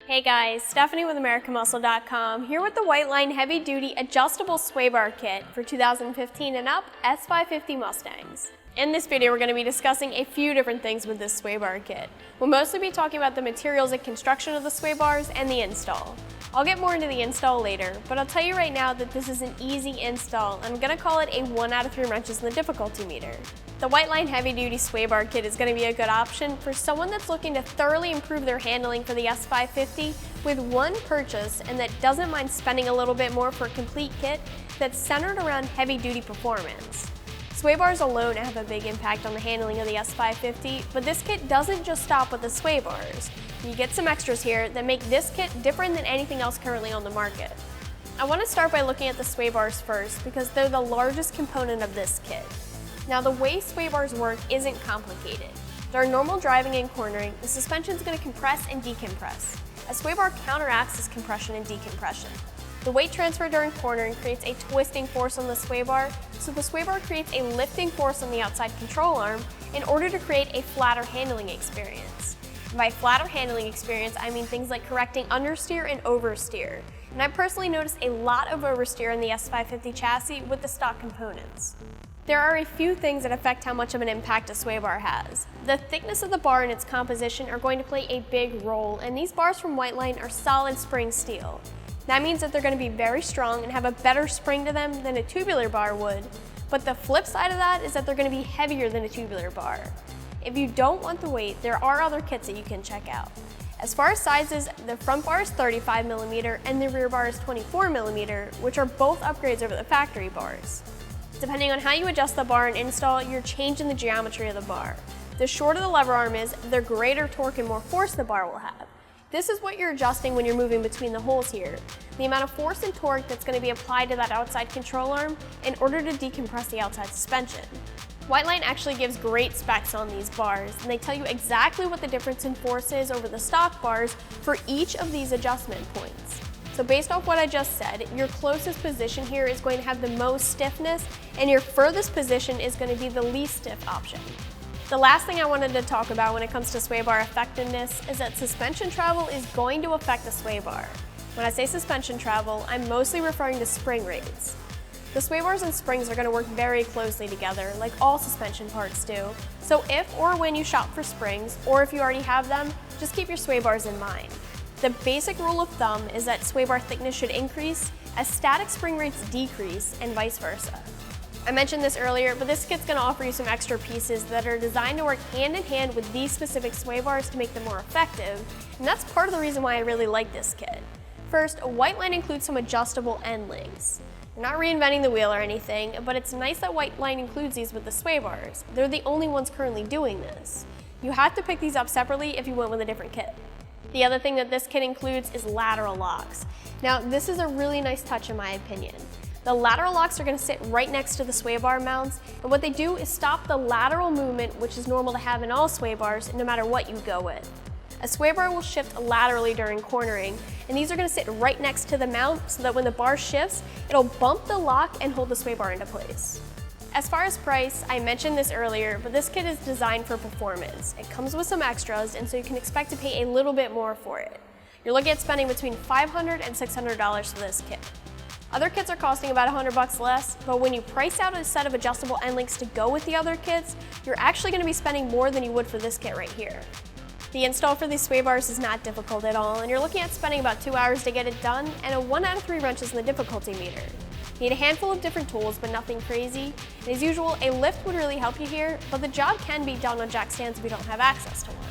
Hey guys, Stephanie with AmericanMuscle.com here with the Whiteline Heavy Duty Adjustable Sway Bar Kit for 2015 and up S550 Mustangs. In this video, we're going to be discussing a few different things with this sway bar kit. We'll mostly be talking about the materials and construction of the sway bars and the install. I'll get more into the install later, but I'll tell you right now that this is an easy install, and I'm going to call it a 1 out of 3 wrenches in the difficulty meter. The Whiteline Heavy Duty Sway Bar Kit is going to be a good option for someone that's looking to thoroughly improve their handling for the S550 with one purchase and that doesn't mind spending a little bit more for a complete kit that's centered around heavy duty performance. Sway bars alone have a big impact on the handling of the S550, but this kit doesn't just stop with the sway bars. You get some extras here that make this kit different than anything else currently on the market. I want to start by looking at the sway bars first because they're the largest component of this kit. Now, the way sway bars work isn't complicated. During normal driving and cornering, the suspension is going to compress and decompress. A sway bar counteracts this compression and decompression. The weight transfer during cornering creates a twisting force on the sway bar, so the sway bar creates a lifting force on the outside control arm in order to create a flatter handling experience. And by flatter handling experience, I mean things like correcting understeer and oversteer. And I personally noticed a lot of oversteer in the S550 chassis with the stock components. There are a few things that affect how much of an impact a sway bar has. The thickness of the bar and its composition are going to play a big role, and these bars from Whiteline are solid spring steel. That means that they're going to be very strong and have a better spring to them than a tubular bar would, but the flip side of that is that they're going to be heavier than a tubular bar. If you don't want the weight, there are other kits that you can check out. As far as sizes, the front bar is 35mm and the rear bar is 24mm, which are both upgrades over the factory bars. Depending on how you adjust the bar and install, you're changing the geometry of the bar. The shorter the lever arm is, the greater torque and more force the bar will have. This is what you're adjusting when you're moving between the holes here. The amount of force and torque that's going to be applied to that outside control arm in order to decompress the outside suspension. Whiteline actually gives great specs on these bars, and they tell you exactly what the difference in force is over the stock bars for each of these adjustment points. So based off what I just said, your closest position here is going to have the most stiffness, and your furthest position is going to be the least stiff option. The last thing I wanted to talk about when it comes to sway bar effectiveness is that suspension travel is going to affect the sway bar. When I say suspension travel, I'm mostly referring to spring rates. The sway bars and springs are going to work very closely together, like all suspension parts do. So if or when you shop for springs, or if you already have them, just keep your sway bars in mind. The basic rule of thumb is that sway bar thickness should increase as static spring rates decrease and vice versa. I mentioned this earlier, but this kit's going to offer you some extra pieces that are designed to work hand in hand with these specific sway bars to make them more effective, and that's part of the reason why I really like this kit. First, Whiteline includes some adjustable end links. They're not reinventing the wheel or anything, but it's nice that Whiteline includes these with the sway bars. They're the only ones currently doing this. You have to pick these up separately if you went with a different kit. The other thing that this kit includes is lateral locks. Now, this is a really nice touch in my opinion. The lateral locks are going to sit right next to the sway bar mounts, and what they do is stop the lateral movement, which is normal to have in all sway bars, no matter what you go with. A sway bar will shift laterally during cornering, and these are going to sit right next to the mount so that when the bar shifts, it'll bump the lock and hold the sway bar into place. As far as price, I mentioned this earlier, but this kit is designed for performance. It comes with some extras, and so you can expect to pay a little bit more for it. You're looking at spending between $500 and $600 for this kit. Other kits are costing about $100 less, but when you price out a set of adjustable end links to go with the other kits, you're actually going to be spending more than you would for this kit right here. The install for these sway bars is not difficult at all, and you're looking at spending about 2 hours to get it done and a 1 out of 3 wrenches in the difficulty meter. You need a handful of different tools, but nothing crazy. And as usual, a lift would really help you here, but the job can be done on jack stands if you don't have access to one.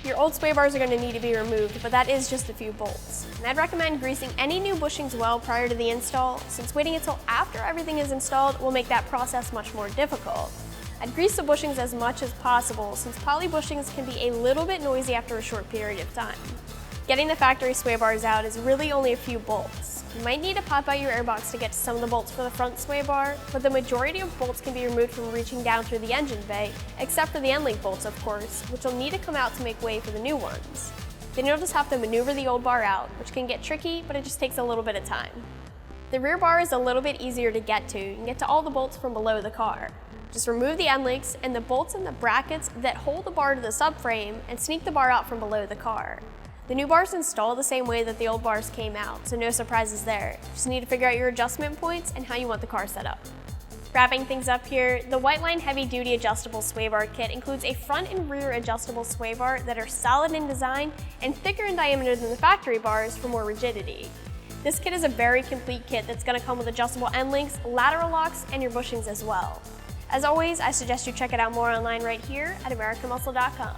Your old sway bars are going to need to be removed, but that is just a few bolts. And I'd recommend greasing any new bushings well prior to the install, since waiting until after everything is installed will make that process much more difficult. I'd grease the bushings as much as possible, since poly bushings can be a little bit noisy after a short period of time. Getting the factory sway bars out is really only a few bolts. You might need to pop out your airbox to get to some of the bolts for the front sway bar, but the majority of bolts can be removed from reaching down through the engine bay, except for the end link bolts, of course, which will need to come out to make way for the new ones. Then you'll just have to maneuver the old bar out, which can get tricky, but it just takes a little bit of time. The rear bar is a little bit easier to get to. You can get to all the bolts from below the car. Just remove the end links and the bolts and the brackets that hold the bar to the subframe and sneak the bar out from below the car. The new bars install the same way that the old bars came out, so no surprises there. Just need to figure out your adjustment points and how you want the car set up. Wrapping things up here, the Whiteline Heavy Duty Adjustable Sway Bar Kit includes a front and rear adjustable sway bar that are solid in design and thicker in diameter than the factory bars for more rigidity. This kit is a very complete kit that's going to come with adjustable end links, lateral locks, and your bushings as well. As always, I suggest you check it out more online right here at AmericanMuscle.com.